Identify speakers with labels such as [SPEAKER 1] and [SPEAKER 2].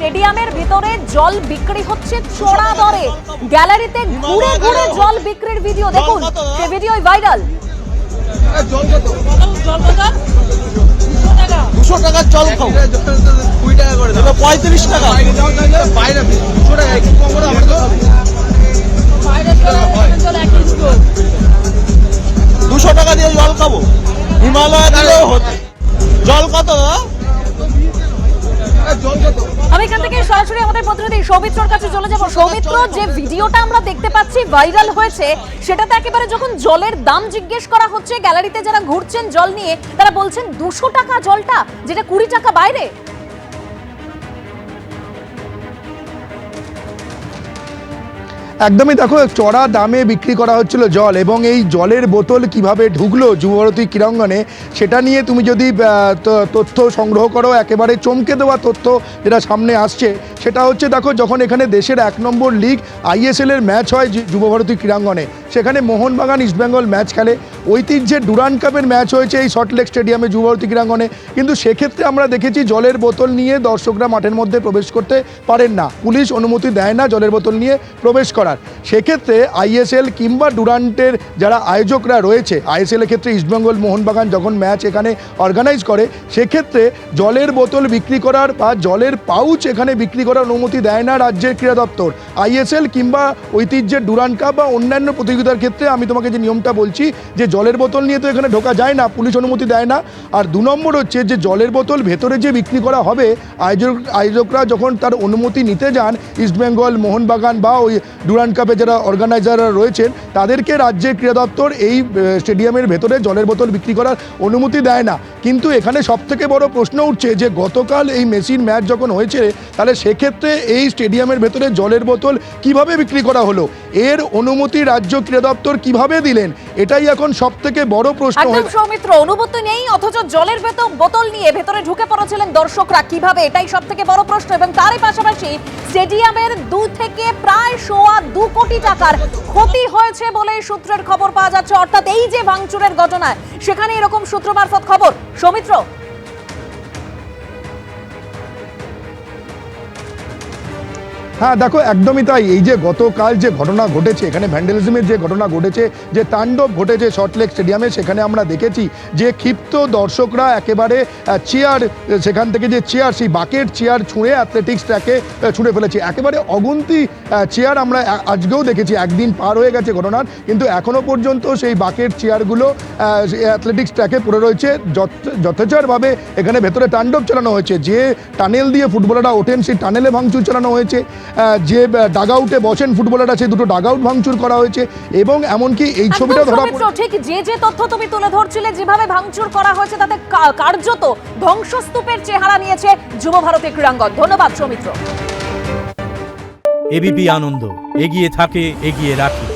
[SPEAKER 1] স্টেডিয়ামের ভিতরে জল বিক্রি হচ্ছে চড়া দরে। গ্যালারিতে ঘুরে ঘুরে জল বিক্রির ভিডিও দেখুন, সেই ভিডিওই ভাইরাল।
[SPEAKER 2] জল কত? জল কত? 200 টাকার জল খাও, 20 টাকা করে দাও, 35 টাকা বাইরে 200 টাকা একটু কম করে আমরা তো বাইরে জল 200 টাকা দিয়ে জল খাবো, হিমালয় দিলেও হতো। জল কত? জল কত?
[SPEAKER 1] আমি এখান থেকে সরাসরি আমাদের প্রতিনিধি সৌমিত্রর কাছে চলে যাব। সৌমিত্র, যে ভিডিওটা আমরা দেখতে পাচ্ছি ভাইরাল হয়েছে, সেটাতে একেবারে যখন জলের দাম জিজ্ঞেস করা হচ্ছে, গ্যালারিতে যারা ঘুরছেন জল নিয়ে তারা বলছেন 200 টাকা জলটা, যেটা 20 টাকা বাইরে।
[SPEAKER 3] একদমই, দেখো চড়া দামে বিক্রি করা হচ্ছিল জল, এবং এই জলের বোতল কিভাবে ঢুকলো যুবভারতী ক্রীড়াঙ্গনে সেটা নিয়ে তুমি যদি তথ্য সংগ্রহ করো, একেবারে চমকে দেওয়া তথ্য যেটা সামনে আসছে সেটা হচ্ছে, দেখো যখন এখানে দেশের 1 নম্বর লিগ ISL-এর ম্যাচ হয় যুবভারতী ক্রীড়াঙ্গনে, সেখানে মোহনবাগান ইস্টবেঙ্গল ম্যাচ খেলে। ঐতিহ্যের ডুরান্ড কাপের ম্যাচ হয়েছে এই সল্টলেক স্টেডিয়ামে যুবভারতী ক্রীড়াঙ্গনে, কিন্তু সেক্ষেত্রে আমরা দেখেছি জলের বোতল নিয়ে দর্শকরা মাঠের মধ্যে প্রবেশ করতে পারেন না, পুলিশ অনুমতি দেয় না জলের বোতল নিয়ে প্রবেশ করার। সেক্ষেত্রে ISL কিংবা ডুরান্টের যারা আয়োজকরা রয়েছে, ISL-এর ক্ষেত্রে ইস্টবেঙ্গল মোহনবাগান যখন ম্যাচ এখানে অর্গানাইজ করে, সেক্ষেত্রে জলের বোতল বিক্রি করার বা জলের পাউচ এখানে বিক্রি করার অনুমতি দেয় না রাজ্যের ক্রীড়া দপ্তর। ISL কিংবা ঐতিহ্যের ডুরান্ড কাপ বা অন্যান্য প্রতিযোগিতার ক্ষেত্রে আমি তোমাকে যে নিয়মটা বলছি, যে জলের বোতল নিয়ে তো এখানে ঢোকা যায় না, পুলিশ অনুমতি দেয় না। আর 2 নম্বর হচ্ছে যে জলের বোতল ভেতরে যে বিক্রি করা হবে, আয়োজকরা যখন তার অনুমতি নিতে যান, ইস্টবেঙ্গল মোহনবাগান বা ওই ডুরান্ড কাপে যারা অর্গানাইজাররা রয়েছেন, তাদেরকে রাজ্যের ক্রীড়া দপ্তর এই স্টেডিয়ামের ভেতরে জলের বোতল বিক্রি করার অনুমতি দেয় না। কিন্তু এখানে সবথেকে বড় প্রশ্ন উঠছে যে গতকাল এই মেসির ম্যাচ যখন হয়েছে, তাহলে সেক্ষেত্রে এই স্টেডিয়ামের ভেতরে জলের বোতল কিভাবে বিক্রি করা হলো, এর অনুমতি রাজ্য ক্রীড়া দপ্তর কিভাবে দিলেন, এটাই এখন সবথেকে বড় প্রশ্ন।
[SPEAKER 1] একদম সৌমিত্র, অনুমতি নেই অথচ জলের বোতল নিয়ে ভেতরে ঢুকে পড়েছিলেন দর্শকরা কিভাবে, এটাই সবথেকে বড় প্রশ্ন। এবং তারই পাশাপাশি স্টেডিয়ামের 2 থেকে প্রায় 2.25 কোটি টাকার ক্ষতি হয়েছে বলে সূত্রের খবর পাওয়া যাচ্ছে। অর্থাৎ এই যে ভাঙচুরের ঘটনা, সেখানে এরকম সূত্র মারফত খবর। সৌমিত্র,
[SPEAKER 3] হ্যাঁ দেখো, একদমই তাই। এই যে গতকাল যে ঘটনা ঘটেছে, এখানে ভ্যান্ডালিজমের যে ঘটনা ঘটেছে, যে তাণ্ডব ঘটেছে সল্টলেক স্টেডিয়ামে, সেখানে আমরা দেখেছি যে ক্ষিপ্ত দর্শকরা একেবারে চেয়ার, সেখান থেকে যে চেয়ার, সেই বাকেট চেয়ার ছুঁড়ে অ্যাথলেটিক্স ট্র্যাকে ছুঁড়ে ফেলেছে। একেবারে অগুন্তি চেয়ার আমরা আজকেও দেখেছি, একদিন পার হয়ে গেছে ঘটনার, কিন্তু এখনও পর্যন্ত সেই বাকেট চেয়ারগুলো অ্যাথলেটিক্স ট্র্যাকে পড়ে রয়েছে। যথেচ্ছভাবে এখানে ভেতরে তাণ্ডব চালানো হয়েছে। যে টানেল দিয়ে ফুটবলাররা ওঠেন, সেই টানেলে ভাঙচুর চালানো হয়েছে। যে ডাগআউটে বসেন ফুটবলাররা, সেই 2টো ডাগআউট ভাঙচুর করা হয়েছে। এবং এমনকি এই ছবিটা ধরা পড়ে,
[SPEAKER 1] ঠিক যে তথ্য তুমি তুলে ধরছিলে, যেভাবে ভাঙচুর করা হয়েছে, তাতে কার্যত ধ্বংসস্তূপের চেহারা নিয়েছে যুবভারতী ক্রীড়াঙ্গন। ধন্যবাদ সৌমিত্র।
[SPEAKER 4] এবিপি আনন্দ, এগিয়ে থাকে, এগিয়ে রাখে।